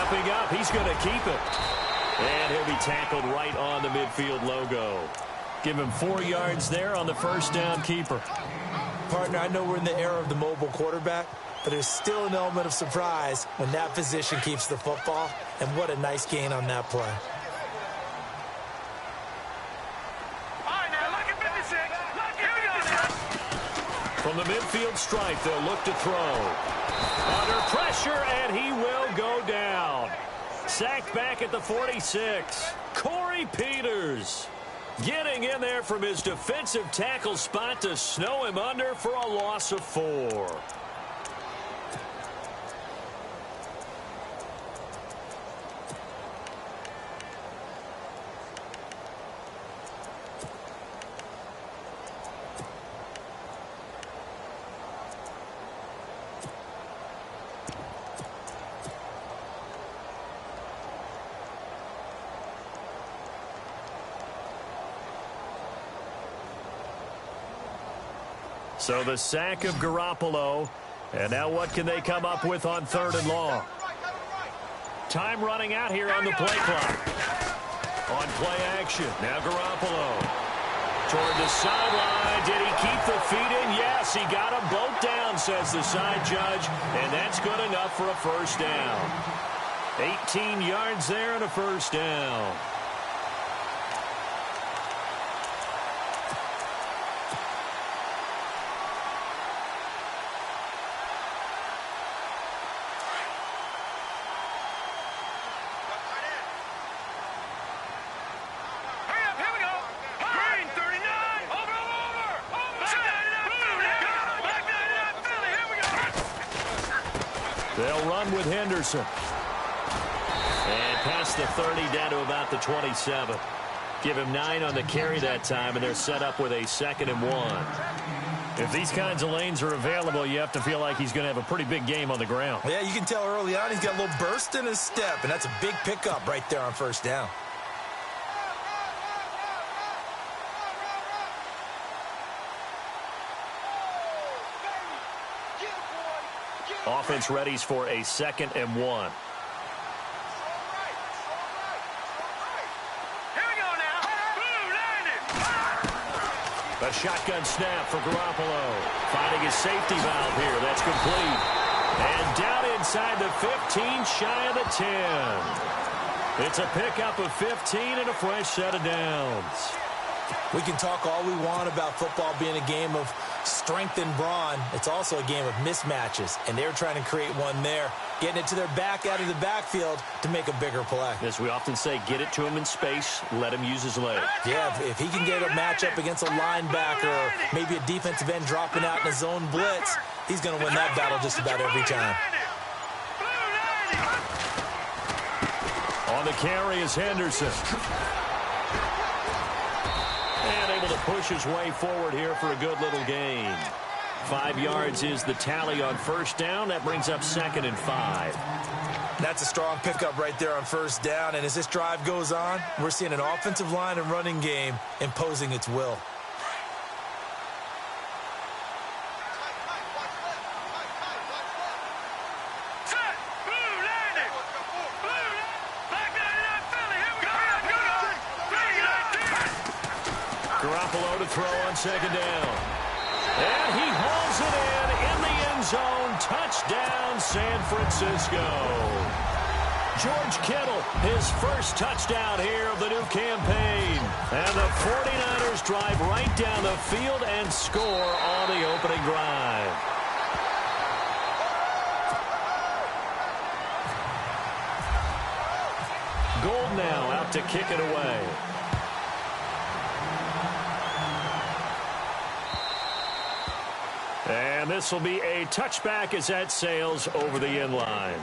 stepping up. He's going to keep it. And he'll be tackled right on the midfield logo. Give him 4 yards there on the first down keeper. Partner, I know we're in the era of the mobile quarterback, but there's still an element of surprise when that position keeps the football. And what a nice gain on that play. From the midfield stripe, they'll look to throw. Under pressure, and he will go down. Sacked back at the 46. Corey Peters getting in there from his defensive tackle spot to snow him under for a loss of 4. So the sack of Garoppolo. And now what can they come up with on 3rd and long? Time running out here on the play clock. On play action. Now Garoppolo. Toward the sideline. Did he keep the feet in? Yes, he got them both down, says the side judge. And that's good enough for a first down. 18 yards there and a first down. They'll run with Henderson. And past the 30 down to about the 27. Give him 9 on the carry that time, and they're set up with a 2nd and 1. If these kinds of lanes are available, you have to feel like he's going to have a pretty big game on the ground. Yeah, you can tell early on he's got a little burst in his step, and that's a big pickup right there on first down. Offense readies for a 2nd and 1. A shotgun snap for Garoppolo. Finding his safety valve here. That's complete. And down inside the 15, shy of the 10. It's a pickup of 15 and a fresh set of downs. We can talk all we want about football being a game of strength and brawn. It's also a game of mismatches, and they're trying to create one there, getting it to their back out of the backfield to make a bigger play. As we often say, get it to him in space, let him use his legs. Yeah, if he can get a matchup against a linebacker or maybe a defensive end dropping out in a zone blitz, he's going to win that battle just about every time. On the carry is Henderson. And able to push his way forward here for a good little gain. 5 yards is the tally on first down. That brings up 2nd and 5. That's a strong pickup right there on first down. And as this drive goes on, we're seeing an offensive line and running game imposing its will. Garoppolo to throw on 2nd down. And he hauls it in the end zone. Touchdown, San Francisco. George Kittle, his first touchdown here of the new campaign. And the 49ers drive right down the field and score on the opening drive. Gold now out to kick it away. And this will be a touchback as that sails over the end line.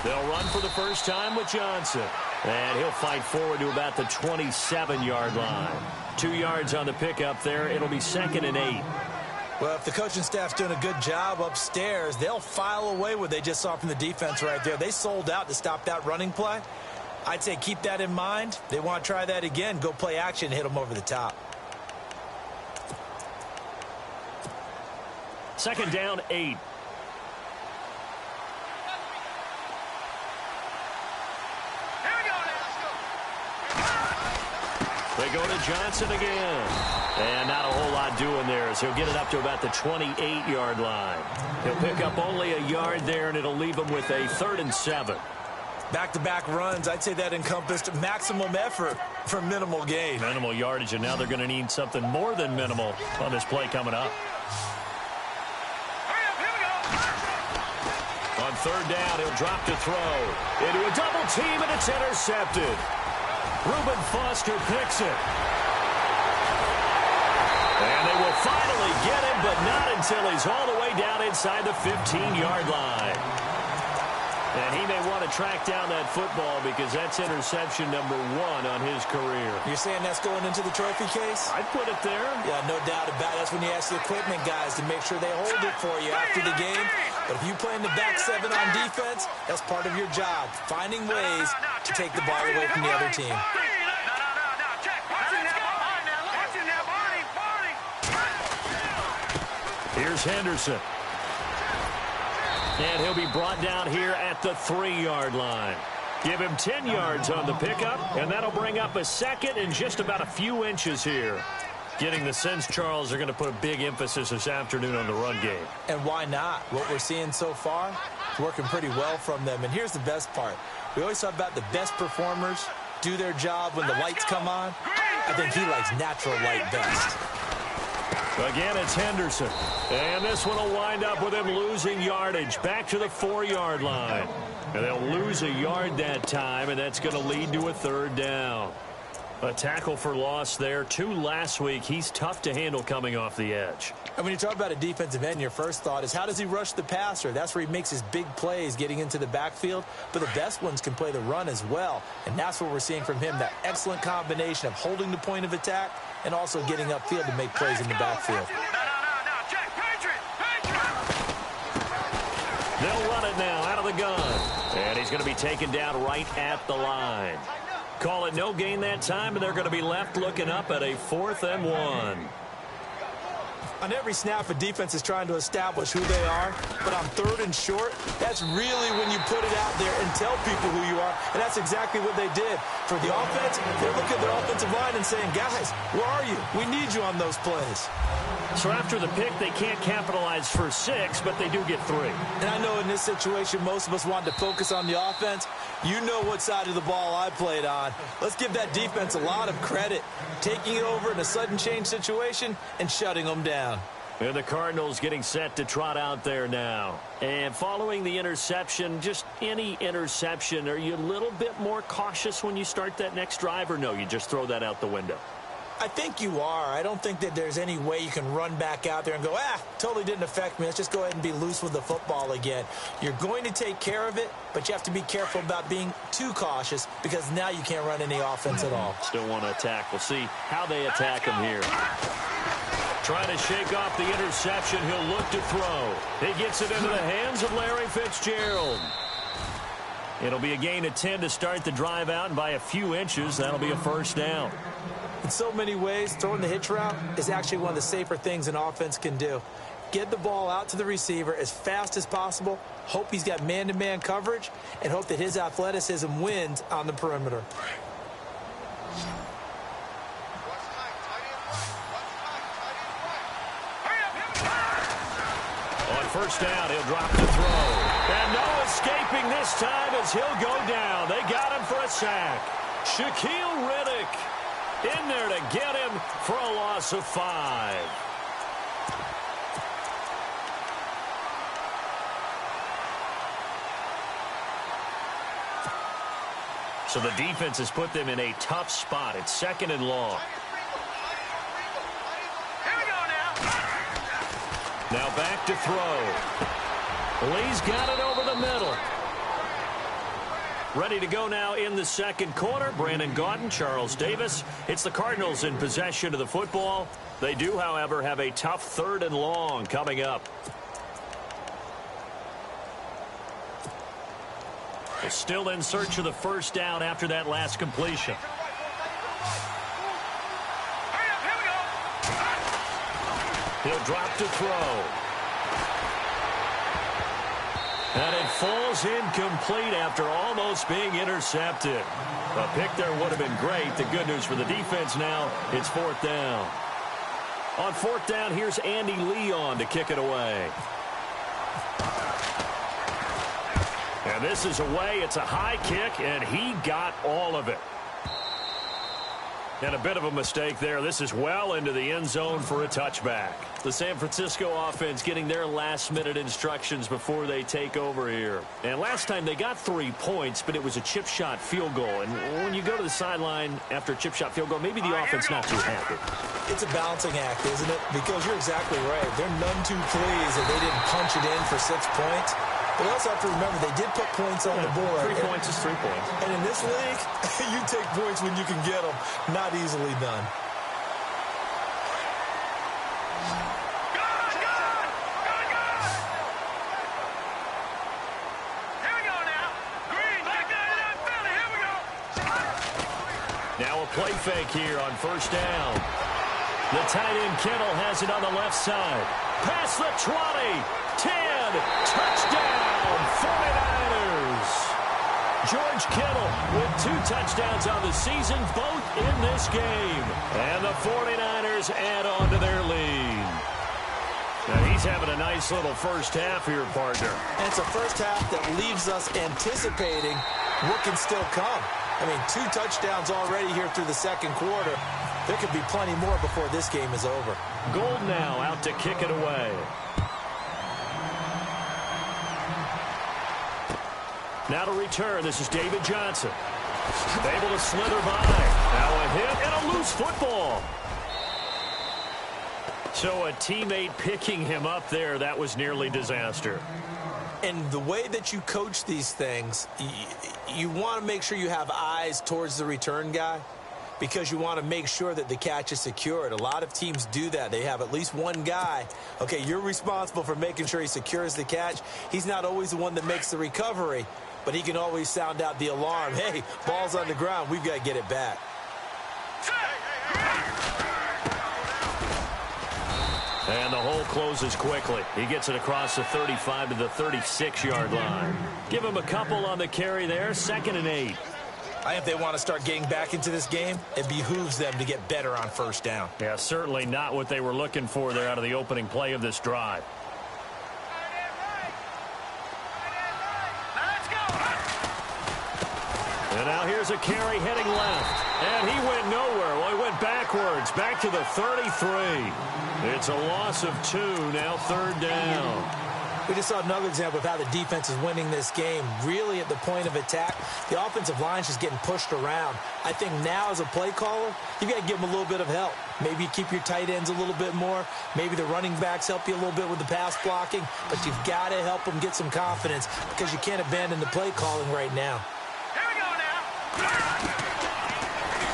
They'll run for the first time with Johnson. And he'll fight forward to about the 27-yard line. 2 yards on the pickup there. It'll be 2nd and 8. Well, if the coaching staff's doing a good job upstairs, they'll file away what they just saw from the defense right there. They sold out to stop that running play. I'd say keep that in mind. They want to try that again. Go play action and hit them over the top. Second down, 8. They go to Johnson again. And not a whole lot doing there as he'll get it up to about the 28-yard line. He'll pick up only a yard there, and it'll leave him with a 3rd and 7. Back-to-back runs, I'd say that encompassed maximum effort for minimal gain. Minimal yardage, and now they're going to need something more than minimal on this play coming up. On 3rd down, he'll drop to throw. Into a double team, and it's intercepted. Reuben Foster picks it. And they will finally get him, but not until he's all the way down inside the 15-yard line. And he may want to track down that football because that's interception number 1 on his career. You're saying that's going into the trophy case? I'd put it there. Yeah, no doubt about it. That's when you ask the equipment guys to make sure they hold it for you after the game. But if you play in the back 7 on defense, that's part of your job, finding ways to take the ball away from the other team. Here's Henderson. And he'll be brought down here at the 3-yard line. Give him 10 yards on the pickup, and that'll bring up a 2nd and just about a few inches here. Getting the sense, Charles, are going to put a big emphasis this afternoon on the run game. And why not? What we're seeing so far, working pretty well from them. And here's the best part. We always talk about the best performers do their job when the lights come on. I think he likes natural light best. Again, it's Henderson. And this one will wind up with him losing yardage back to the 4-yard line. And they'll lose a yard that time, and that's going to lead to a 3rd down. A tackle for loss there. 2 last week. He's tough to handle coming off the edge. And when you talk about a defensive end, your first thought is how does he rush the passer? That's where he makes his big plays getting into the backfield. But the best ones can play the run as well. And that's what we're seeing from him, that excellent combination of holding the point of attack and also getting upfield to make plays in the backfield. They'll run it now out of the gun. And he's going to be taken down right at the line. Call it no gain that time, and they're going to be left looking up at a 4th and 1. On every snap, a defense is trying to establish who they are, but on 3rd and short, that's really when you put it out there and tell people who you are, and that's exactly what they did. For the offense, they're looking at their offensive line and saying, guys, where are you? We need you on those plays. So after the pick, they can't capitalize for 6, but they do get 3. And I know in this situation, most of us want to focus on the offense. You know what side of the ball I played on. Let's give that defense a lot of credit, taking it over in a sudden change situation and shutting them down. And the Cardinals getting set to trot out there now. And following the interception, just any interception, are you a little bit more cautious when you start that next drive, or no, you just throw that out the window? I think you are. I don't think that there's any way you can run back out there and go, totally didn't affect me. Let's just go ahead and be loose with the football again. You're going to take care of it, but you have to be careful about being too cautious because now you can't run any offense at all. Still want to attack. We'll see how they attack him here. Trying to shake off the interception. He'll look to throw. He gets it into the hands of Larry Fitzgerald. It'll be a gain of 10 to start the drive out, and by a few inches, that'll be a 1st down. In so many ways, throwing the hitch route is actually one of the safer things an offense can do. Get the ball out to the receiver as fast as possible, hope he's got man-to-man coverage, and hope that his athleticism wins on the perimeter. On 1st down, he'll drop the throw. And no escaping this time as he'll go down. They got him for a sack. Shaquille Riddick in there to get him for a loss of 5. So the defense has put them in a tough spot. It's 2nd and long. Now back to throw. Lee's got it over the middle. Ready to go now in the second quarter. Brandon Gaudin, Charles Davis. It's the Cardinals in possession of the football. They do, however, have a tough 3rd and long coming up. They're still in search of the first down after that last completion. He'll drop to throw. And it falls incomplete after almost being intercepted. A pick there would have been great. The good news for the defense now, it's 4th down. On 4th down, here's Andy Leon to kick it away. And this is away. It's a high kick, and he got all of it. And a bit of a mistake there. This is well into the end zone for a touchback. The San Francisco offense getting their last-minute instructions before they take over here. And last time they got 3 points, but it was a chip shot field goal. And when you go to the sideline after a chip shot field goal, maybe the offense not too happy. It's a balancing act, isn't it? Because you're exactly right. They're none too pleased that they didn't punch it in for 6 points. But you also have to remember they did put points on the board. 3 points is 3 points. And in this league, you take points when you can get them. Not easily done. Now a play fake here on first down. The tight end Kittle has it on the left side. Past the 20. 10. Touchdown. 49ers. George Kittle with 2 touchdowns on the season, both in this game. And the 49ers add on to their lead. Now he's having a nice little first half here, partner. And it's a first half that leaves us anticipating what can still come. I mean, 2 touchdowns already here through the second quarter. There could be plenty more before this game is over. Gold now out to kick it away. Now to return, this is David Johnson. Able to slither by. Now a hit and a loose football. So a teammate picking him up there, that was nearly disaster. And the way that you coach these things, you want to make sure you have eyes towards the return guy because you want to make sure that the catch is secured. A lot of teams do that. They have at least one guy. Okay, you're responsible for making sure he secures the catch. He's not always the one that makes the recovery, but he can always sound out the alarm. Hey, ball's on the ground. We've got to get it back. And the hole closes quickly. He gets it across the 35 to the 36-yard line. Give him a couple on the carry there. 2nd and 8. I think if they want to start getting back into this game, it behooves them to get better on first down. Yeah, certainly not what they were looking for there out of the opening play of this drive. And now here's a carry heading left. And he went nowhere. Well, he went backwards, back to the 33. It's a loss of 2, now 3rd down. We just saw another example of how the defense is winning this game. Really at the point of attack, the offensive line's just getting pushed around. I think now as a play caller, you got to give them a little bit of help. Maybe keep your tight ends a little bit more. Maybe the running backs help you a little bit with the pass blocking. But you've got to help them get some confidence because you can't abandon the play calling right now. Here we go now.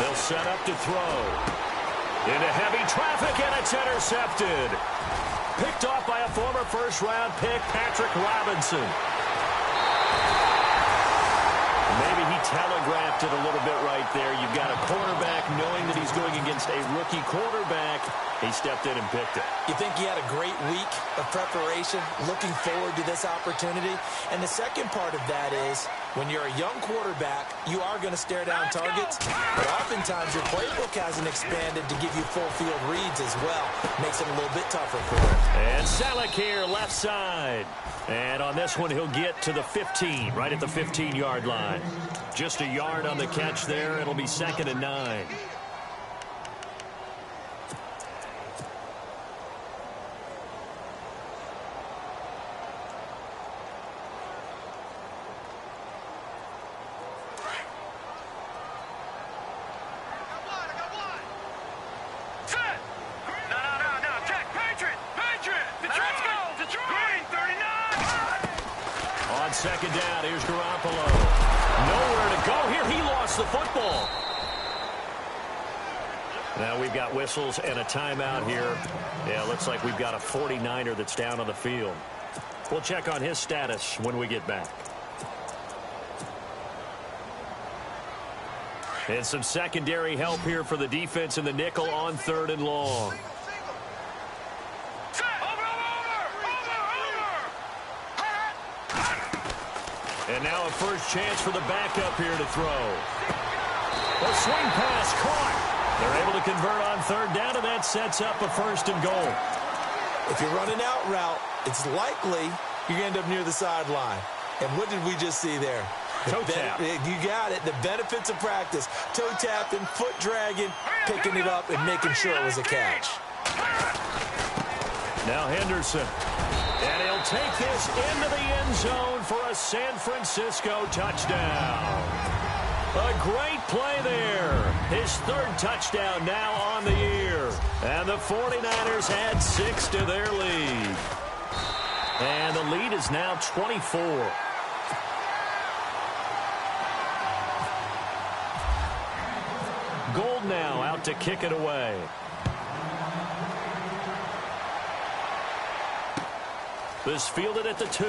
They'll set up to throw. Into heavy traffic, and it's intercepted. Picked off by a former first-round pick, Patrick Robinson. Maybe he telegraphed it a little bit right there. You've got a quarterback knowing that he's going against a rookie quarterback. He stepped in and picked it. You think he had a great week of preparation, looking forward to this opportunity? And the second part of that is, when you're a young quarterback, you are going to stare down targets, but oftentimes your playbook hasn't expanded to give you full field reads as well. Makes it a little bit tougher for him. And Selleck here, left side. And on this one, he'll get to the 15, right at the 15-yard line. Just a yard on the catch there. It'll be 2nd and 9. Second down, here's Garoppolo. Nowhere he lost the football. Now we've got whistles and a timeout here. Yeah, looks like we've got a 49er that's down on the field. We'll check on his status when we get back. And some secondary help here for the defense in the nickel on 3rd and long. And now a first chance for the backup here to throw. A swing pass caught. They're able to convert on 3rd down, and that sets up a 1st and goal. If you're running out route, it's likely you're going to end up near the sideline. And what did we just see there? Toe tap. You got it. The benefits of practice. Toe tapping, foot dragging, picking it up, and making sure it was a catch. Now Henderson. And he'll take this into the end zone for a San Francisco touchdown. A great play there. His 3rd touchdown now on the year. And the 49ers add 6 to their lead. And the lead is now 24. Gold now out to kick it away. This fielded at the 2.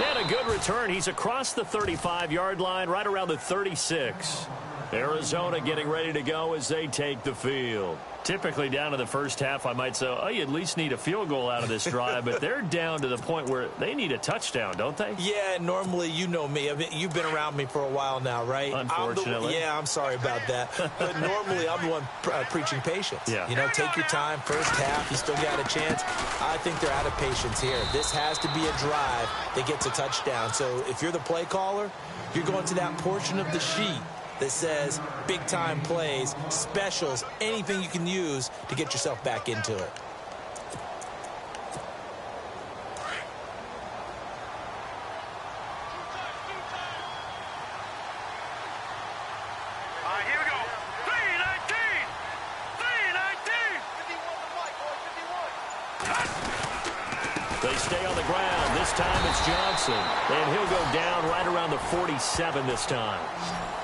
And a good return. He's across the 35-yard line, right around the 36. Arizona getting ready to go as they take the field. Typically down to the first half, I might say, oh, you at least need a field goal out of this drive, but they're down to the point where they need a touchdown, don't they? Yeah, normally, you know me. I mean, you've been around me for a while now, right? Unfortunately. I'm sorry about that. But normally, I'm the one preaching patience. Yeah. You know, take your time. First half, you still got a chance. I think they're out of patience here. This has to be a drive that gets a touchdown. So if you're the play caller, you're going to that portion of the sheet that says big-time plays, specials, anything you can use to get yourself back into it. All right, here we go. 319! 319! They stay on the ground. This time it's Johnson. And he'll go down right around the 47 this time.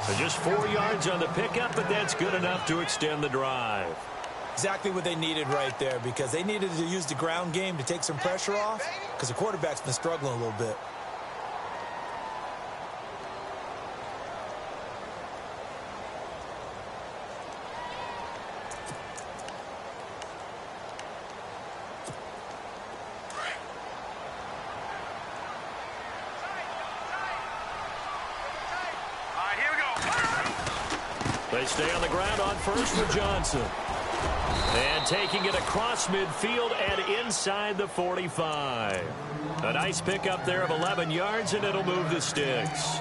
So just 4 yards on the pickup, but that's good enough to extend the drive. Exactly what they needed right there, because they needed to use the ground game to take some pressure off, because the quarterback's been struggling a little bit. They stay on the ground on first with Johnson. And taking it across midfield and inside the 45. A nice pickup there of 11 yards, and it'll move the sticks.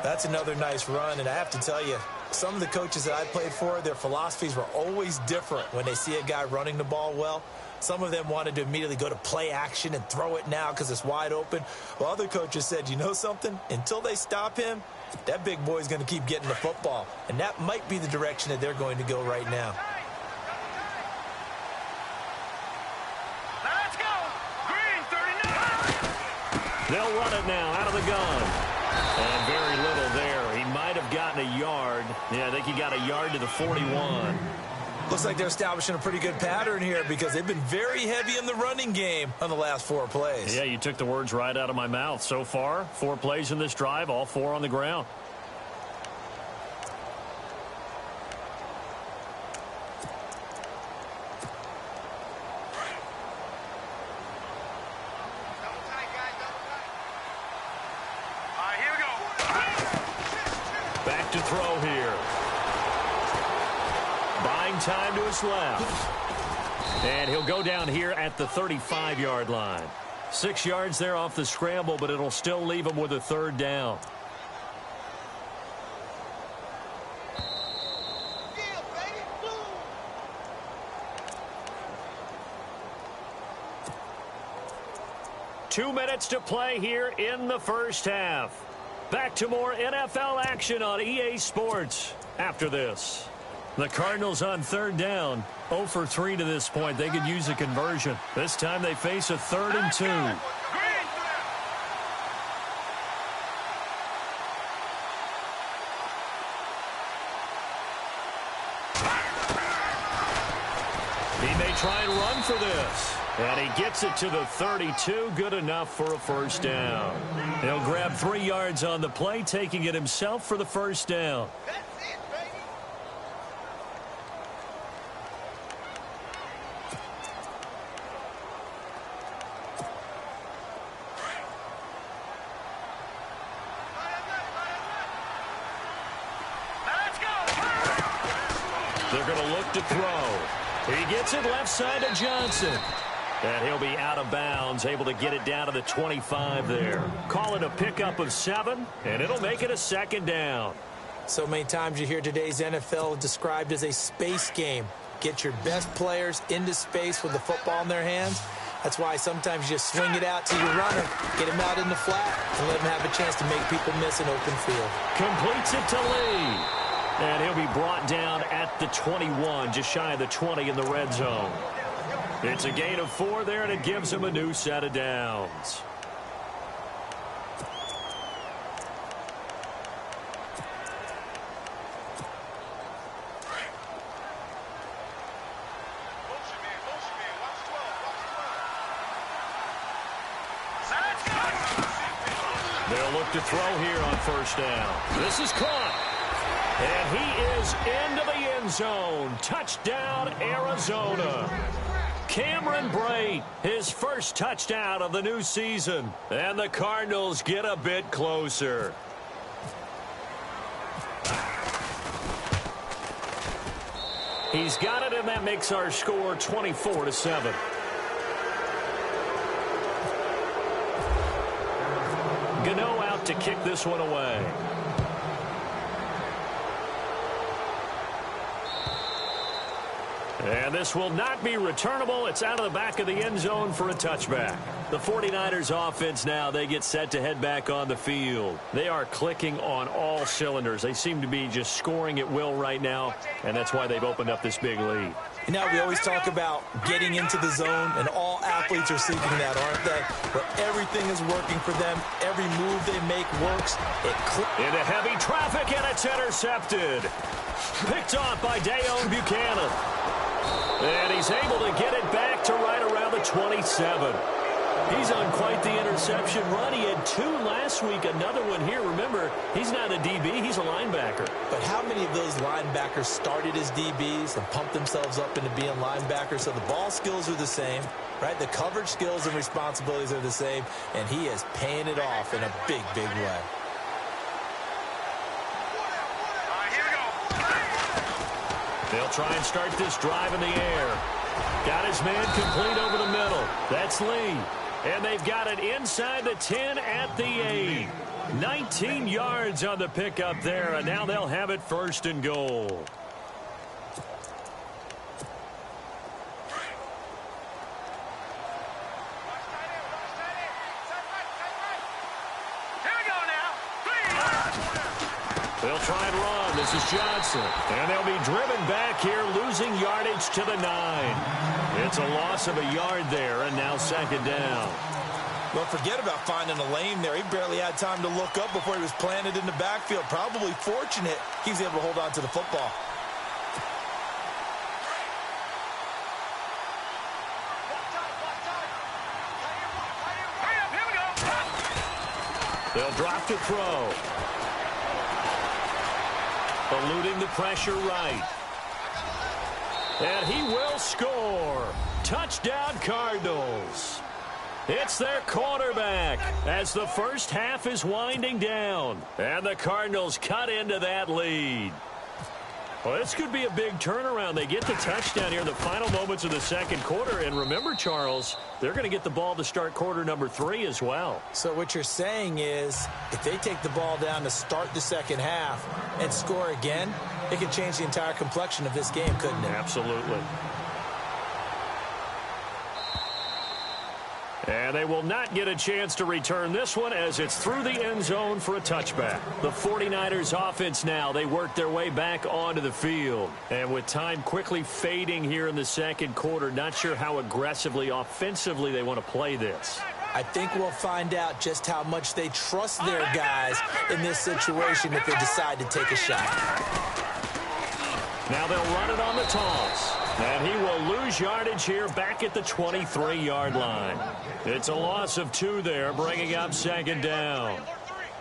That's another nice run, and I have to tell you, some of the coaches that I played for, their philosophies were always different when they see a guy running the ball well. Some of them wanted to immediately go to play action and throw it now because it's wide open. While other coaches said, you know something? Until they stop him, that big boy's going to keep getting the football. And that might be the direction that they're going to go right now. Let's go! Green 39! They'll run it now out of the gun. And very little there. He might have gotten a yard. Yeah, I think he got a yard to the 41. Looks like they're establishing a pretty good pattern here because they've been very heavy in the running game on the last 4 plays. Yeah, you took the words right out of my mouth. So far, 4 plays in this drive, all 4 on the ground. All right, here we go. Back to throw here. Buying time to his left. And he'll go down here at the 35-yard line. 6 yards there off the scramble, but it'll still leave him with a 3rd down. Two minutes to play here in the first half. Back to more NFL action on EA Sports after this. The Cardinals on 3rd down. 0 for 3 to this point. They could use a conversion. This time they face a 3rd and 2. for this. And he gets it to the 32. Good enough for a first down. He'll grab 3 yards on the play, taking it himself for the first down. They're going to look to throw. He gets it left side to Johnson. And he'll be out of bounds, able to get it down to the 25 there. Call it a pickup of 7, and it'll make it a second down. So many times you hear today's NFL described as a space game. Get your best players into space with the football in their hands. That's why sometimes you just swing it out to your runner, get him out in the flat, and let him have a chance to make people miss an open field. Completes it to Lee. And he'll be brought down at the 21, just shy of the 20 in the red zone. It's a gain of 4 there, and it gives him a new set of downs. They'll look to throw here on first down. This is caught. And he is into the end zone. Touchdown, Arizona. Cameron Brate, his first touchdown of the new season. And the Cardinals get a bit closer. He's got it, and that makes our score 24-7. Gano out to kick this one away. And this will not be returnable. It's out of the back of the end zone for a touchback. The 49ers offense now, they get set to head back on the field. They are clicking on all cylinders. They seem to be just scoring at will right now, and that's why they've opened up this big lead. You know, we always talk about getting into the zone, and all athletes are seeking that, aren't they? Where everything is working for them. Every move they make works. Into heavy traffic, and it's intercepted. Picked off by Dayon Buchanan. And he's able to get it back to right around the 27. He's on quite the interception run. He had 2 last week, another one here. Remember, he's not a DB, he's a linebacker. But how many of those linebackers started as DBs and pumped themselves up into being linebackers? So the ball skills are the same, right? The coverage skills and responsibilities are the same, and he is paying it off in a big, big way. They'll try and start this drive in the air. Got his man complete over the middle. That's Lee. And they've got it inside the 10 at the 8. 19 yards on the pickup there, and now they'll have it first and goal. They'll try and run. This is Johnson. And they'll be driven back here, losing yardage to the 9. It's a loss of a yard there, and now second down. Well, forget about finding a lane there. He barely had time to look up before he was planted in the backfield. Probably fortunate he was able to hold on to the football. They'll drop to throw. Eluding the pressure right. And he will score. Touchdown, Cardinals. It's their quarterback as the first half is winding down. And the Cardinals cut into that lead. Well, this could be a big turnaround. They get the touchdown here in the final moments of the second quarter. And remember, Charles, they're going to get the ball to start quarter number 3 as well. So what you're saying is if they take the ball down to start the second half and score again, it could change the entire complexion of this game, couldn't it? Absolutely. And they will not get a chance to return this one as it's through the end zone for a touchback. The 49ers offense now, they work their way back onto the field. And with time quickly fading here in the second quarter, not sure how aggressively, offensively they want to play this. I think we'll find out just how much they trust their guys in this situation if they decide to take a shot. Now they'll run it on the toss. And he will lose yardage here back at the 23-yard line. It's a loss of 2 there, bringing up second down.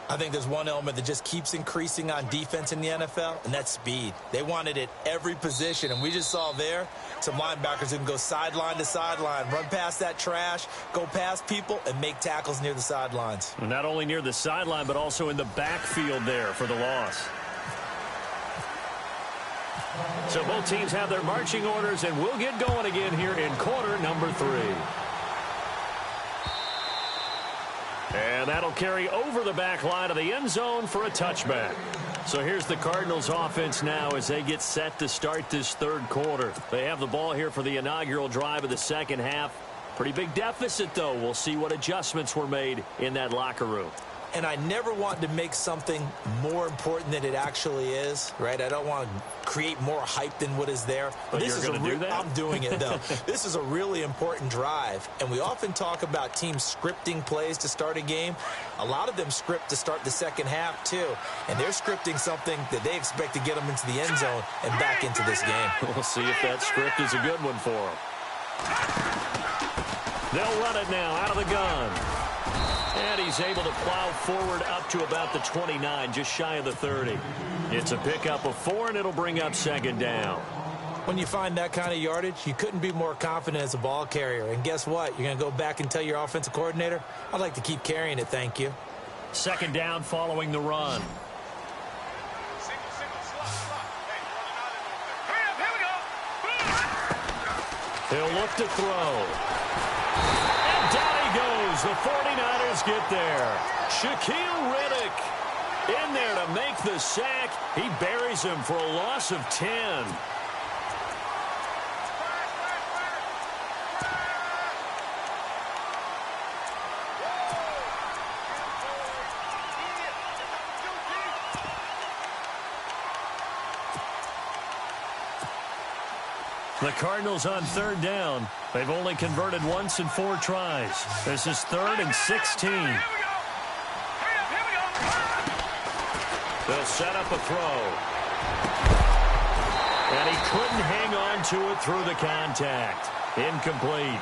I think there's one element that just keeps increasing on defense in the NFL, and that's speed. They want it at every position, and we just saw there some linebackers who can go sideline to sideline, run past that trash, go past people, and make tackles near the sidelines. And not only near the sideline, but also in the backfield there for the loss. So both teams have their marching orders, and we'll get going again here in quarter number 3. And that'll carry over the back line of the end zone for a touchback. So here's the Cardinals offense now as they get set to start this third quarter. They have the ball here for the inaugural drive of the second half. Pretty big deficit, though. We'll see what adjustments were made in that locker room. And I never want to make something more important than it actually is, right? I don't want to create more hype than what is there. But this you're going to do that? I'm doing it, though. This is a really important drive. And we often talk about teams scripting plays to start a game. A lot of them script to start the second half, too. And they're scripting something that they expect to get them into the end zone and back into this game. We'll see if that script is a good one for them. They'll run it now out of the gun. And he's able to plow forward up to about the 29, just shy of the 30. It's a pickup of 4, and it'll bring up second down. When you find that kind of yardage, you couldn't be more confident as a ball carrier. And guess what? You're going to go back and tell your offensive coordinator, I'd like to keep carrying it, thank you. Second down following the run. He'll look to throw. And down he goes. The 49ers get there. Shaquille Riddick in there to make the sack. He buries him for a loss of 10. The Cardinals on third down. They've only converted once in 4 tries. This is 3rd and 16. They'll set up a throw. And he couldn't hang on to it through the contact. Incomplete.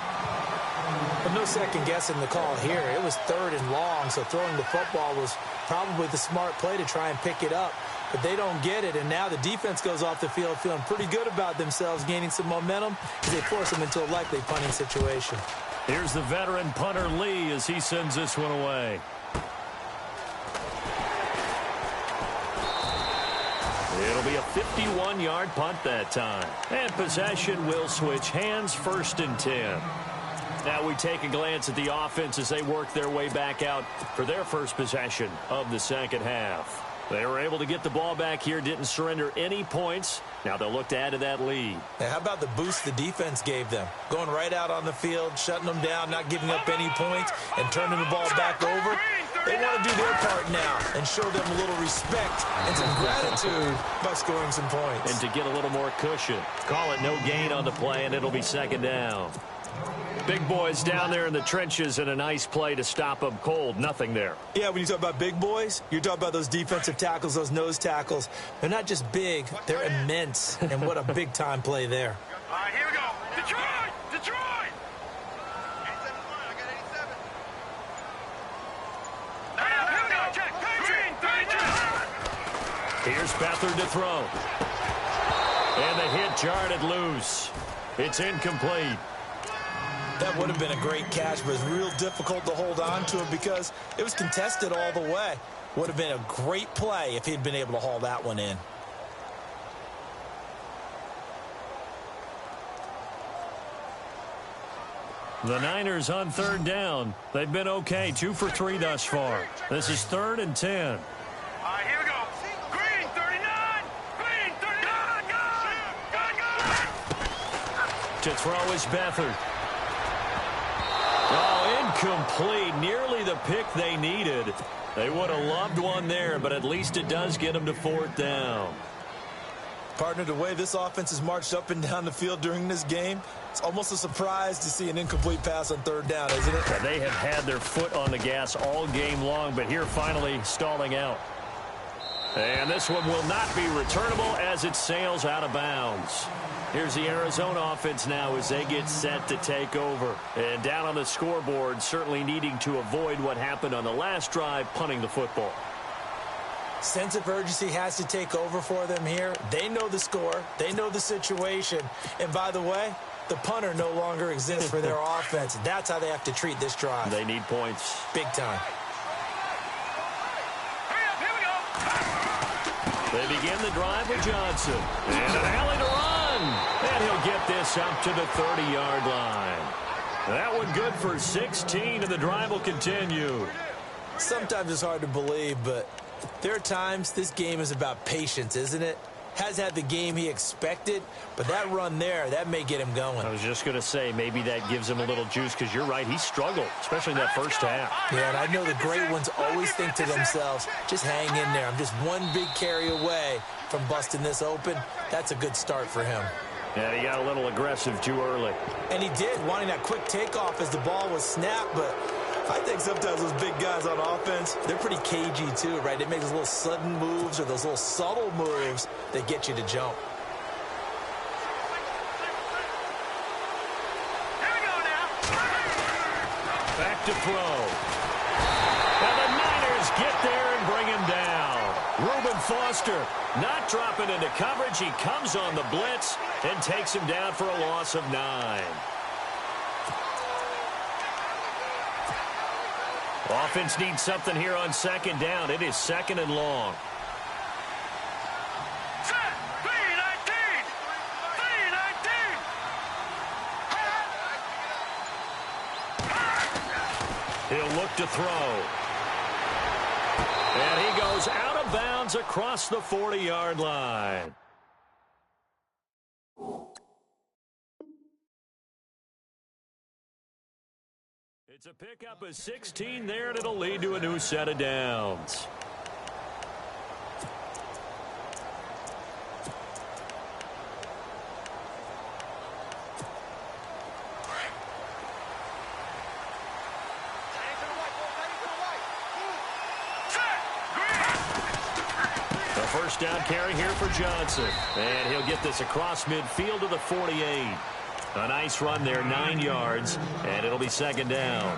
But no second guessing the call here. It was 3rd and long, so throwing the football was probably the smart play to try and pick it up. But they don't get it, and now the defense goes off the field feeling pretty good about themselves, gaining some momentum as they force them into a likely punting situation. Here's the veteran punter Lee as he sends this one away. It'll be a 51-yard punt that time. And possession will switch hands, 1st and 10. Now we take a glance at the offense as they work their way back out for their first possession of the second half. They were able to get the ball back here, didn't surrender any points. Now they'll look to add to that lead. Now, how about the boost the defense gave them? Going right out on the field, shutting them down, not giving up any points, and turning the ball back over. They want to do their part now and show them a little respect and some gratitude by scoring some points. And to get a little more cushion. Call it no gain on the play, and it'll be second down. Big boys down there in the trenches, and a nice play to stop them cold. Nothing there. Yeah, when you talk about big boys, you're talking about those defensive tackles, those nose tackles. They're not just big, they're immense. And what a big-time play there. All right, here we go. Detroit! Detroit! 87 I got 87. Now, here we go. Check. Green, 32. Here's Beathard to throw. And the hit jarred it loose. It's incomplete. That would have been a great catch, but it's real difficult to hold on to it because it was contested all the way. Would have been a great play if he'd been able to haul that one in. The Niners on third down. They've been okay, 2 for 3 thus far. This is 3rd and 10. All right, here we go. Green, 39. Green, 39. Go. To throw is Beathard. Oh, incomplete. Nearly the pick they needed. They would have loved one there, but at least it does get them to 4th down. Partner, the way this offense has marched up and down the field during this game, it's almost a surprise to see an incomplete pass on 3rd down, isn't it? Yeah, they have had their foot on the gas all game long, but here finally stalling out. And this one will not be returnable as it sails out of bounds. Here's the Arizona offense now as they get set to take over. And down on the scoreboard, certainly needing to avoid what happened on the last drive, punting the football. Sense of urgency has to take over for them here. They know the score. They know the situation. And by the way, the punter no longer exists for their offense. That's how they have to treat this drive. They need points. Big time. They begin the drive with Johnson. And an alley to run. And he'll get this up to the 30-yard line. That one good for 16, and the drive will continue. Sometimes it's hard to believe, but there are times this game is about patience, isn't it? Has had the game he expected, but that run there, that may get him going. I was just going to say, maybe that gives him a little juice, because you're right, he struggled, especially in that first half. Yeah, and I know the great ones always think to themselves, just hang in there. I'm just one big carry away from busting this open. That's a good start for him. Yeah, he got a little aggressive too early. And he did, wanting that quick takeoff as the ball was snapped, but I think sometimes those big guys on offense, they're pretty cagey too, right? They make those little sudden moves or those little subtle moves that get you to jump. Here we go now. Back to throw. And the Niners get there and bring him down. Reuben Foster not dropping into coverage. He comes on the blitz and takes him down for a loss of 9. Offense needs something here on second down. It is second and long. Set. 3-19. 3-19. He'll look to throw. And he goes out of bounds across the 40-yard line. It's a pickup of 16 there, and it'll lead to a new set of downs. The first down carry here for Johnson. And he'll get this across midfield to the 48. A nice run there, 9 yards, and it'll be second down.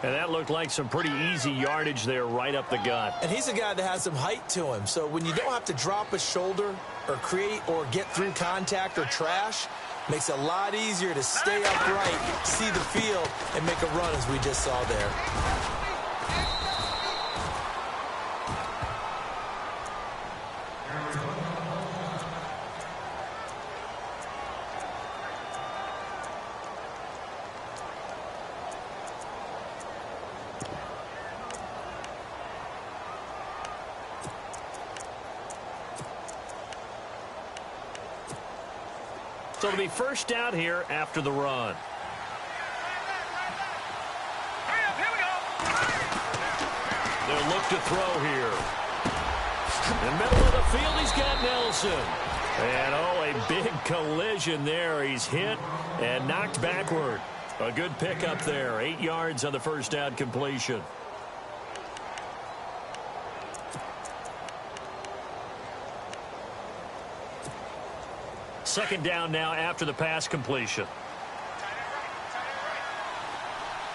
And that looked like some pretty easy yardage there right up the gut. And he's a guy that has some height to him, so when you don't have to drop a shoulder or create or get through contact or trash, makes it a lot easier to stay upright, see the field, and make a run as we just saw there. So it'll be first down here after the run. Hurry up, here we go. They'll look to throw here. In the middle of the field, he's got Nelson. And, oh, a big collision there. He's hit and knocked backward. A good pickup there. 8 yards on the first down completion. Second down now after the pass completion.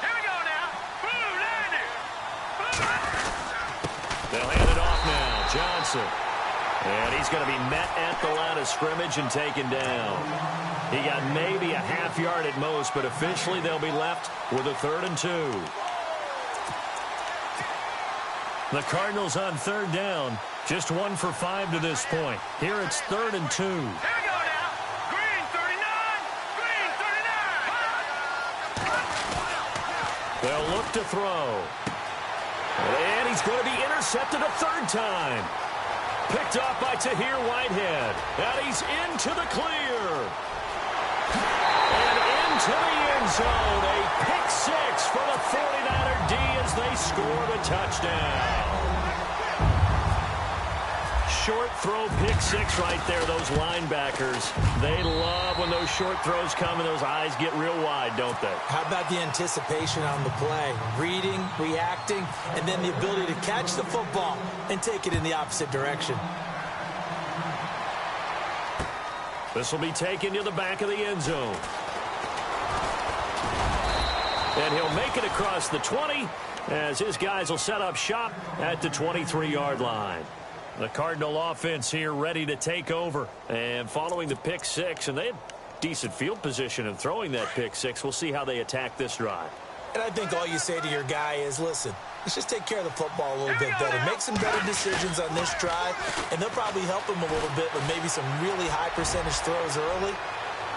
Here we go now. Blue landing. They'll hand it off now. Johnson. And he's going to be met at the line of scrimmage and taken down. He got maybe a half yard at most, but officially they'll be left with a 3rd and 2. The Cardinals on third down. Just 1 for 5 to this point. Here it's 3rd and 2. Here we go now. Green 39. Green 39. They'll look to throw. And he's going to be intercepted a 3rd time. Picked off by Tahir Whitehead. And he's into the clear. And into the end zone. A pick 6 for the 49er D as they score the touchdown. short throw pick six right there, those linebackers. They love when those short throws come and those eyes get real wide, don't they? How about the anticipation on the play? Reading, reacting, and then the ability to catch the football and take it in the opposite direction. This will be taken to the back of the end zone. And he'll make it across the 20 as his guys will set up shop at the 23-yard line. The Cardinal offense here ready to take over. And following the pick six, and they had decent field position in throwing that pick six. We'll see how they attack this drive. And I think all you say to your guy is, listen, let's just take care of the football a little bit better. Make some better decisions on this drive, and they'll probably help him a little bit with maybe some really high percentage throws early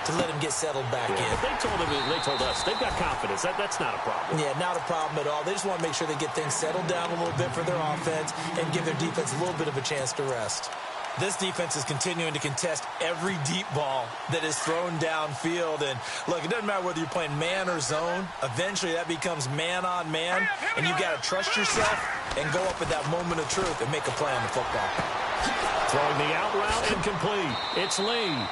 to let him get settled back in. But they told us they've got confidence. That's not a problem. Yeah, not a problem at all. They just want to make sure they get things settled down a little bit for their offense and give their defense a little bit of a chance to rest. This defense is continuing to contest every deep ball that is thrown downfield. And, look, it doesn't matter whether you're playing man or zone. Eventually, that becomes man on man, and you've got to trust yourself and go up at that moment of truth and make a play on the football. Throwing the out route incomplete. It's Lee.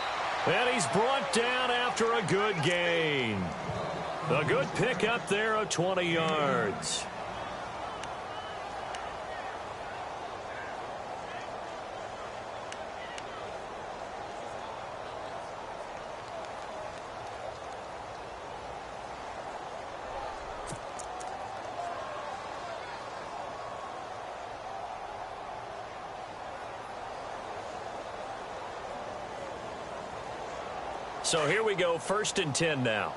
And he's brought down after a good gain. A good pick up there of 20 yards. So here we go, 1st and 10 now.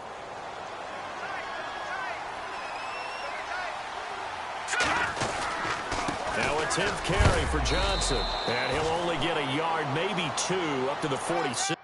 Now a 10th carry for Johnson. And he'll only get a yard, maybe 2, up to the 46.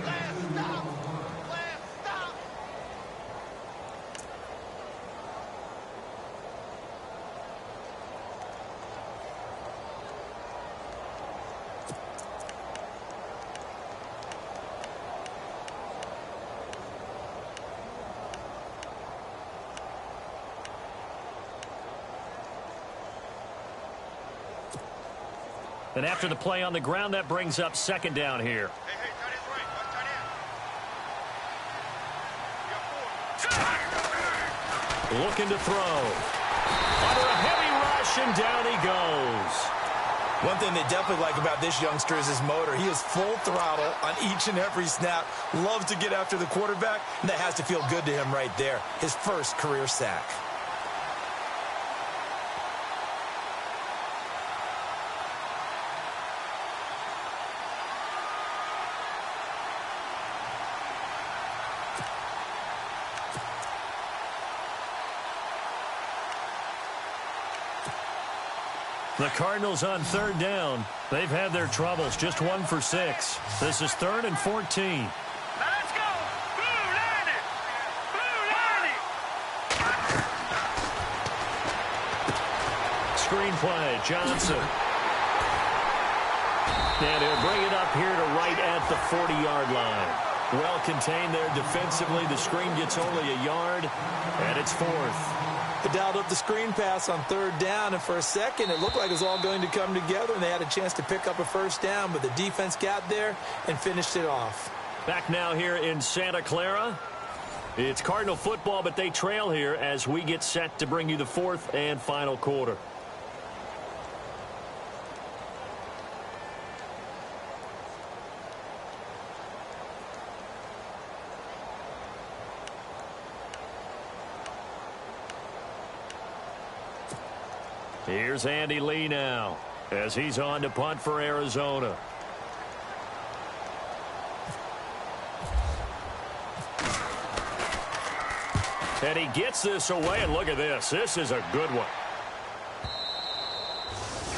Last stop. Last stop. And after the play on the ground, that brings up 2nd down here. Hey, tight end's right. Watch tight end. Looking to throw. Under a heavy rush, and down he goes. One thing they definitely like about this youngster is his motor. He is full throttle on each and every snap. Loves to get after the quarterback, and that has to feel good to him right there. His first career sack. The Cardinals on third down. They've had their troubles, just 1 for 6. This is 3rd and 14. Now let's go. Blue line it. Blue line it. Screenplay, Johnson. And he'll bring it up here to right at the 40-yard line. Well contained there defensively. The screen gets only a yard, and it's 4th. They dialed up the screen pass on 3rd down, and for a second it looked like it was all going to come together, and they had a chance to pick up a 1st down, but the defense got there and finished it off. Back now here in Santa Clara. It's Cardinal football, but they trail here as we get set to bring you the 4th and final quarter. Here's Andy Lee now as he's on to punt for Arizona. And he gets this away, and look at this. This is a good one.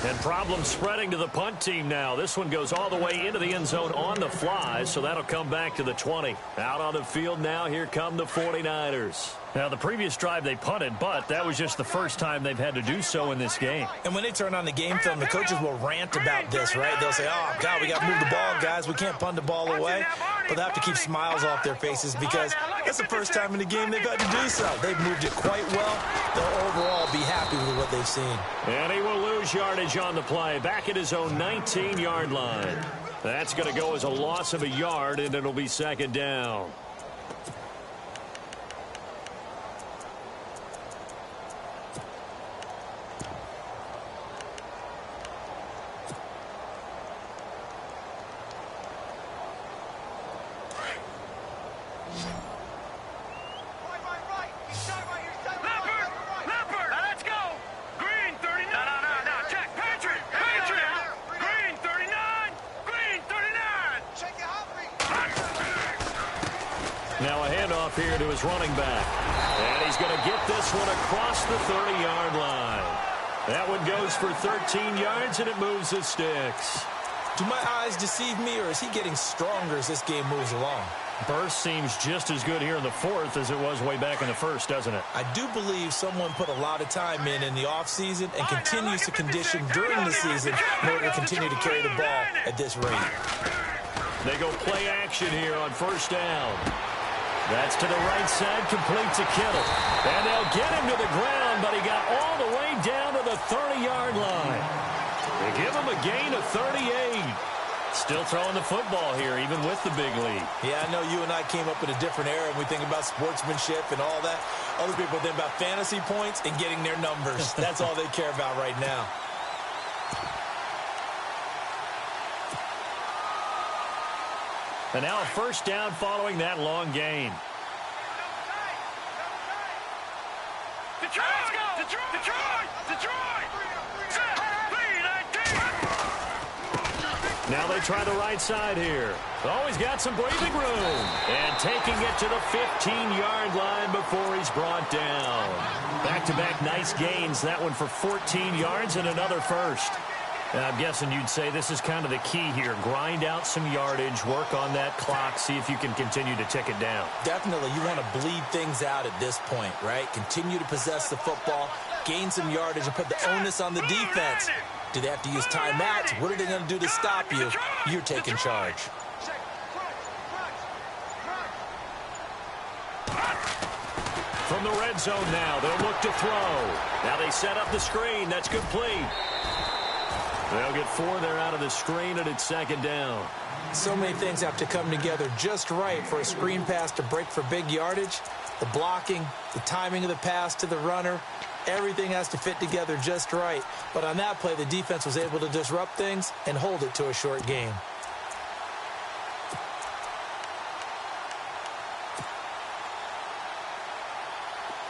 And problem spreading to the punt team now. This one goes all the way into the end zone on the fly, so that'll come back to the 20. Out on the field now, here come the 49ers. Now, the previous drive they punted, but that was just the first time they've had to do so in this game. And when they turn on the game film, the coaches will rant about this, right? They'll say, oh, God, we got to move the ball, guys. We can't punt the ball away. But they have to keep smiles off their faces because that's the first time in the game they've had to do so. They've moved it quite well. They'll overall be happy with what they've seen. And he will lose yardage on the play. Back at his own 19-yard line. That's going to go as a loss of a yard, and it'll be 2nd down. Now a handoff here to his running back. And he's going to get this one across the 30-yard line. That one goes for 13 yards, and it moves the sticks. Do my eyes deceive me, or is he getting stronger as this game moves along? Burst seems just as good here in the 4th as it was way back in the 1st, doesn't it? I do believe someone put a lot of time in the offseason and continues to condition during the season in order to continue to carry the ball at this rate. They go play action here on 1st down. That's to the right side, complete to Kittle. And they'll get him to the ground, but he got all the way down to the 30-yard line. They give him a gain of 38. Still throwing the football here, even with the big lead. Yeah, I know you and I came up in a different era, and we think about sportsmanship and all that. Other people think about fantasy points and getting their numbers. That's all they care about right now. And now a 1st down following that long gain. Detroit! Detroit! Detroit! Detroit! Now they try the right side here. Oh, he's got some breathing room. And taking it to the 15-yard line before he's brought down. Back-to-back nice gains. That one for 14 yards and another 1st. And I'm guessing you'd say this is kind of the key here. Grind out some yardage, work on that clock, see if you can continue to tick it down. Definitely. You want to bleed things out at this point, right? Continue to possess the football, gain some yardage, and put the onus on the defense. Do they have to use timeouts? What are they going to do to stop you? You're taking charge. From the red zone now, they'll look to throw. Now they set up the screen. That's complete. They'll get 4 there out of the screen, and it's 2nd down. So many things have to come together just right for a screen pass to break for big yardage. The blocking, the timing of the pass to the runner, everything has to fit together just right. But on that play, the defense was able to disrupt things and hold it to a short game.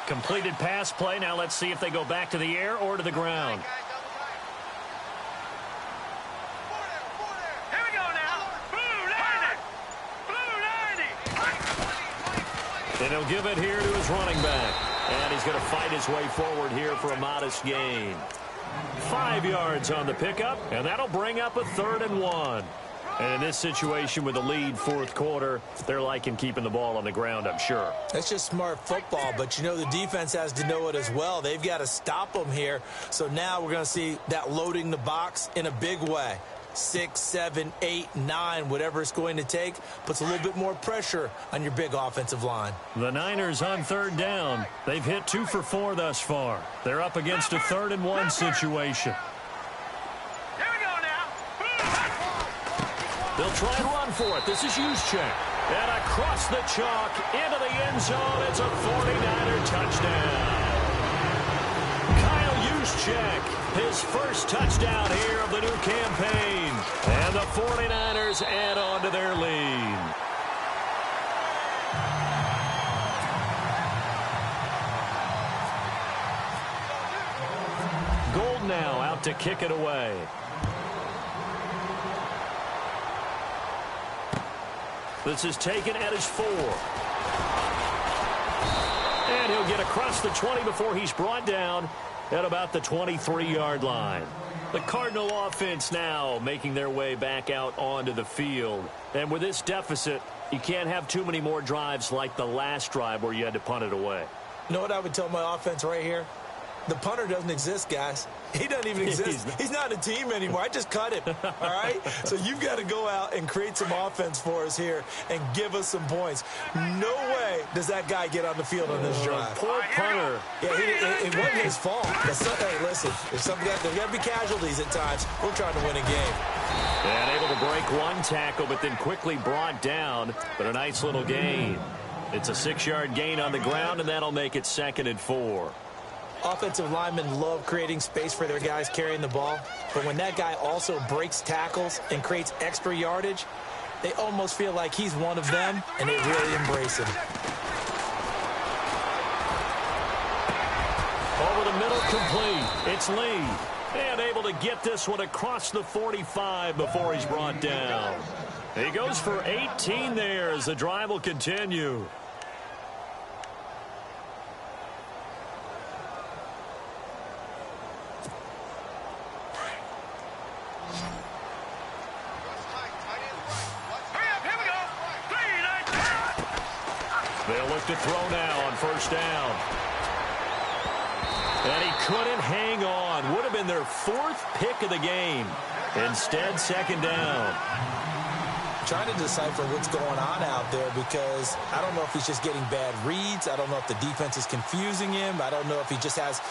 Completed pass play. Now let's see if they go back to the air or to the ground. Here we go now. Blue 90. And he'll give it here to his running back. And he's going to fight his way forward here for a modest gain. 5 yards on the pickup, and that'll bring up a 3rd and 1. And in this situation with the lead fourth quarter, they're liking keeping the ball on the ground, I'm sure. That's just smart football, but you know the defense has to know it as well. They've got to stop them here. So now we're going to see that loading the box in a big way. 6, 7, 8, 9, whatever it's going to take, puts a little bit more pressure on your big offensive line. The Niners on 3rd down. They've hit 2 for 4 thus far. They're up against a 3rd and 1 situation. They'll try and run for it. This is Juszczyk. And across the chalk into the end zone. It's a 49er touchdown. Kyle Juszczyk, his first touchdown here of the new campaign. And the 49ers add on to their lead. Gold now out to kick it away. This is taken at his 4. And he'll get across the 20 before he's brought down at about the 23-yard line. The Cardinal offense now making their way back out onto the field. And with this deficit, you can't have too many more drives like the last drive where you had to punt it away. You know what I would tell my offense right here? The punter doesn't exist, guys. He doesn't even exist. He's not a team anymore. I just cut him, all right? So you've got to go out and create some offense for us here and give us some points. No way does that guy get on the field on this drive. Poor punter. Yeah, it wasn't his fault. Hey, listen, there's got to be casualties at times. We're trying to win a game. And able to break one tackle, but then quickly brought down. But a nice little gain. It's a 6-yard gain on the ground, and that'll make it 2nd and 4. Offensive linemen love creating space for their guys carrying the ball, but when that guy also breaks tackles and creates extra yardage, they almost feel like he's one of them, and they really embrace him. Over the middle, complete. It's Lee. And able to get this one across the 45 before he's brought down. He goes for 18 there as the drive will continue. They'll look to throw now on 1st down. And he couldn't hang on. Would have been their 4th pick of the game. Instead, 2nd down. Trying to decipher what's going on out there because I don't know if he's just getting bad reads. I don't know if the defense is confusing him. I don't know if he just has,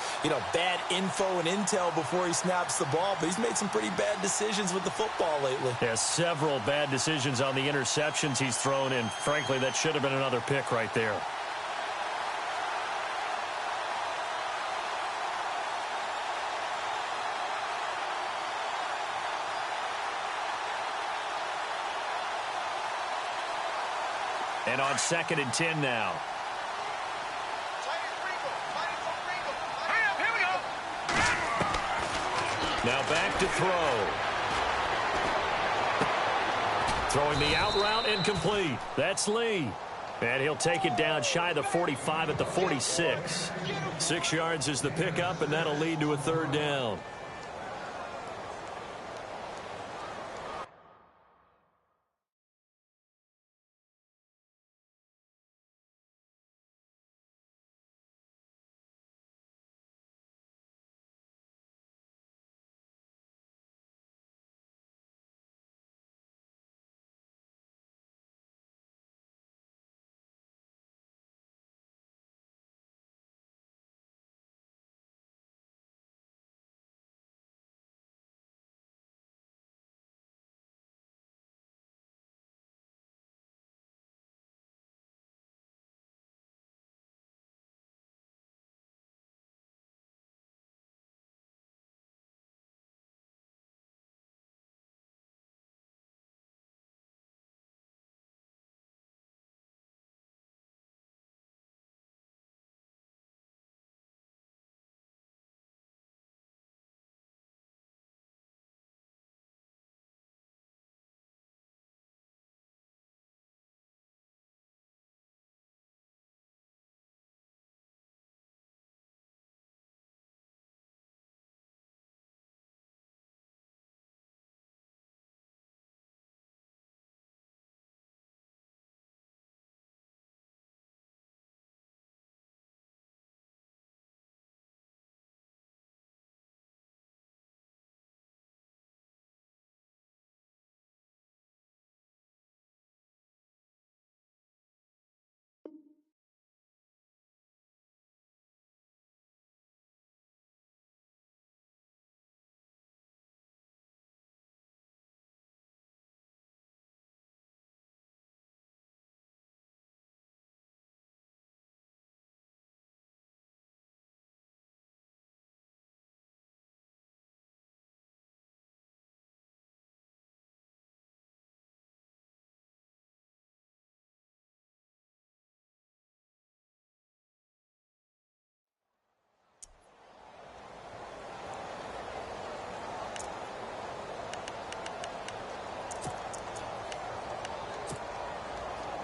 bad info and intel before he snaps the ball. But he's made some pretty bad decisions with the football lately. Yeah, several bad decisions on the interceptions he's thrown in. Frankly, that should have been another pick right there. And on 2nd and 10 now. Here we go. Now back to throw. Throwing the out route incomplete. That's Lee. And he'll take it down shy of the 45 at the 46. 6 yards is the pickup, and that'll lead to a 3rd down.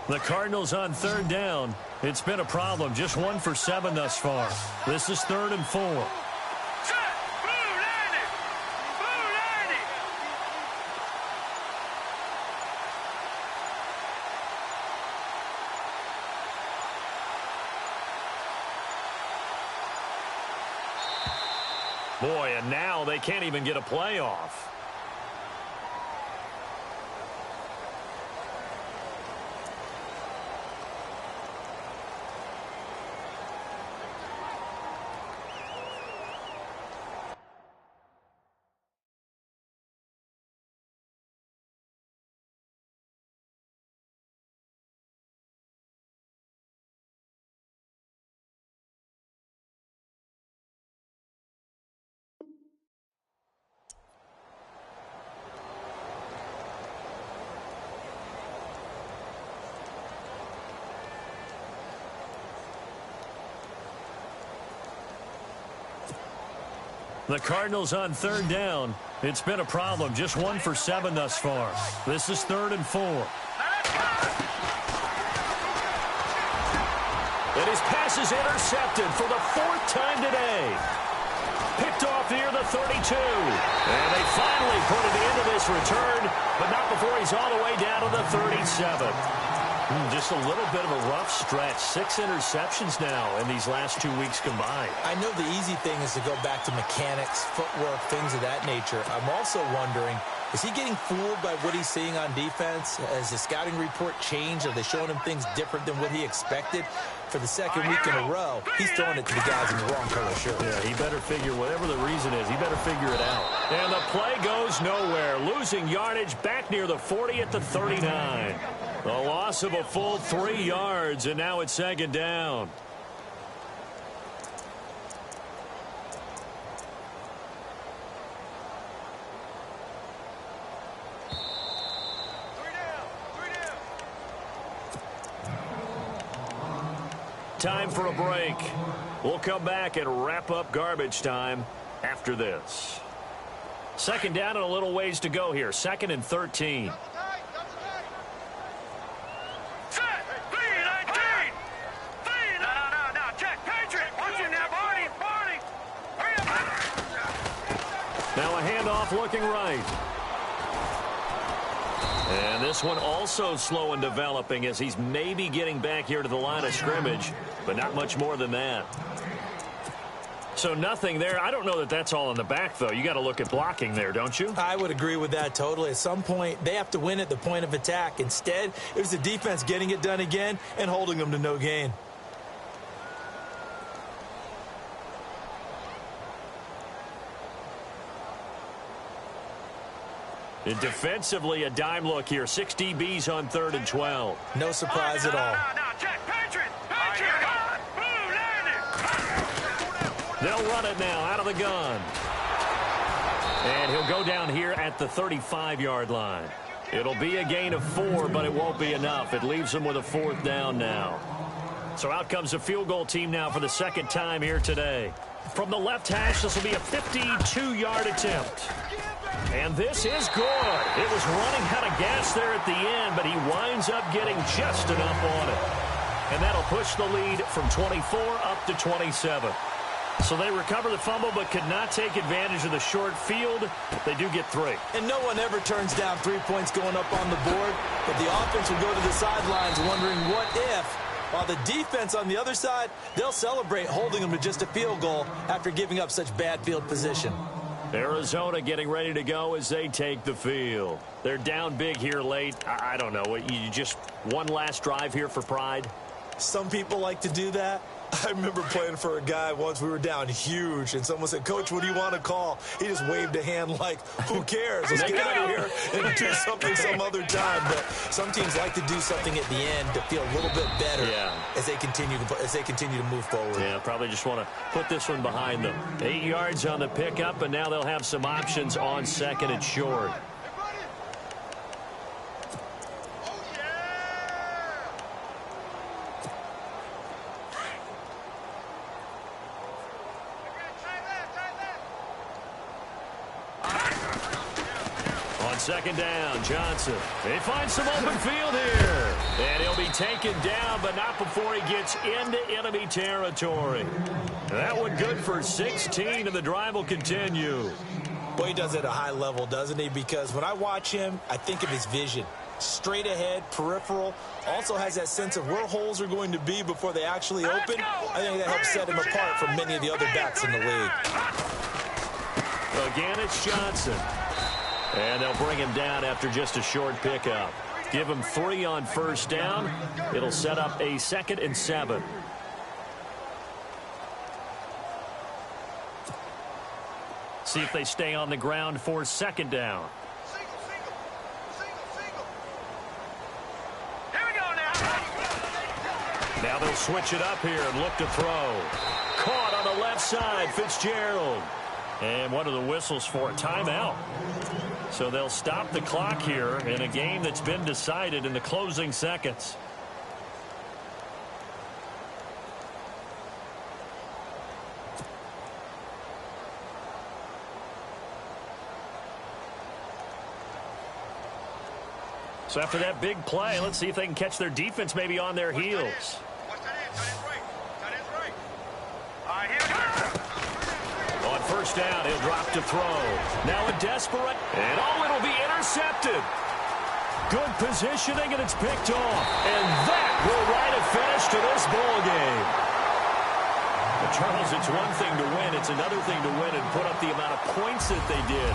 The Cardinals on third down. It's been a problem. Just 1 for 7 thus far. This is 3rd and 4. Set. Blue 90. Blue 90. Boy, and now they can't even get a play off. The Cardinals on third down. It's been a problem. Just 1 for 7 thus far. This is 3rd and 4. And his pass is intercepted for the 4th time today. Picked off near the 32. And they finally put an end to this return, but not before he's all the way down to the 37. Just a little bit of a rough stretch. 6 interceptions now in these last 2 weeks combined. I know the easy thing is to go back to mechanics, footwork, things of that nature. I'm also wondering, is he getting fooled by what he's seeing on defense? Has the scouting report changed? Are they showing him things different than what he expected? For the second week in a row, he's throwing it to the guys in the wrong color shirt. Yeah, he better figure, whatever the reason is, he better figure it out. And the play goes nowhere. Losing yardage back near the 40 at the 39. A loss of a full 3 yards, and now it's 2nd down. Time for a break. We'll come back and wrap up garbage time after this. 2nd down and a little ways to go here. 2nd and 13. Set. B19. No. Check. Patriot. Watch it now, Barney. Hurry up. Now a handoff looking right. And this one also slow in developing as he's maybe getting back here to the line of scrimmage, but not much more than that. So nothing there. I don't know that that's all in the back, though. You got to look at blocking there, don't you? I would agree with that totally. At some point, they have to win at the point of attack. Instead, it was the defense getting it done again and holding them to no gain. And defensively, a dime look here. 6 DBs on 3rd and 12. No surprise at all. No. Check. Patriot. They'll run it now out of the gun. And he'll go down here at the 35-yard line. It'll be a gain of 4, but it won't be enough. It leaves them with a 4th down now. So out comes a field goal team now for the 2nd time here today. From the left hash, this will be a 52-yard attempt. And this is good. It was running out of gas there at the end, but he winds up getting just enough on it. And that'll push the lead from 24 up to 27. So they recover the fumble but could not take advantage of the short field. They do get 3. And no one ever turns down 3 points going up on the board, but the offense will go to the sidelines wondering what if. While the defense on the other side, they'll celebrate holding them to just a field goal after giving up such bad field position. Arizona getting ready to go as they take the field. They're down big here late. I don't know. You just one last drive here for pride? Some people like to do that. I remember playing for a guy once. We were down huge, and someone said, "Coach, what do you want to call?" He just waved a hand like, who cares? Let's get out of here and do something some other time. But some teams like to do something at the end to feel a little bit better as they continue to move forward. Yeah, probably just want to put this one behind them. 8 yards on the pickup, and now they'll have some options on 2nd and short. On second down, Johnson. They find some open field here. And he'll be taken down, but not before he gets into enemy territory. That one good for 16, and the drive will continue. Boy, he does it at a high level, doesn't he? Because when I watch him, I think of his vision. Straight ahead, peripheral, also has that sense of where holes are going to be before they actually open. I think that helps set him apart from many of the other backs in the league. Again, it's Johnson. And they'll bring him down after just a short pickup. Give him 3 on first down. It'll set up a 2nd and 7. See if they stay on the ground for second down. Now they'll switch it up here and look to throw. Caught on the left side, Fitzgerald. And what are the whistles for? A timeout. So they'll stop the clock here in a game that's been decided in the closing seconds. So after that big play, let's see if they can catch their defense maybe on their heels. On first down, he'll drop to throw. Now a desperate, and it'll be intercepted. Good positioning, and it's picked off. And that will write a finish to this ball game. But Charles, it's one thing to win. It's another thing to win and put up the amount of points that they did.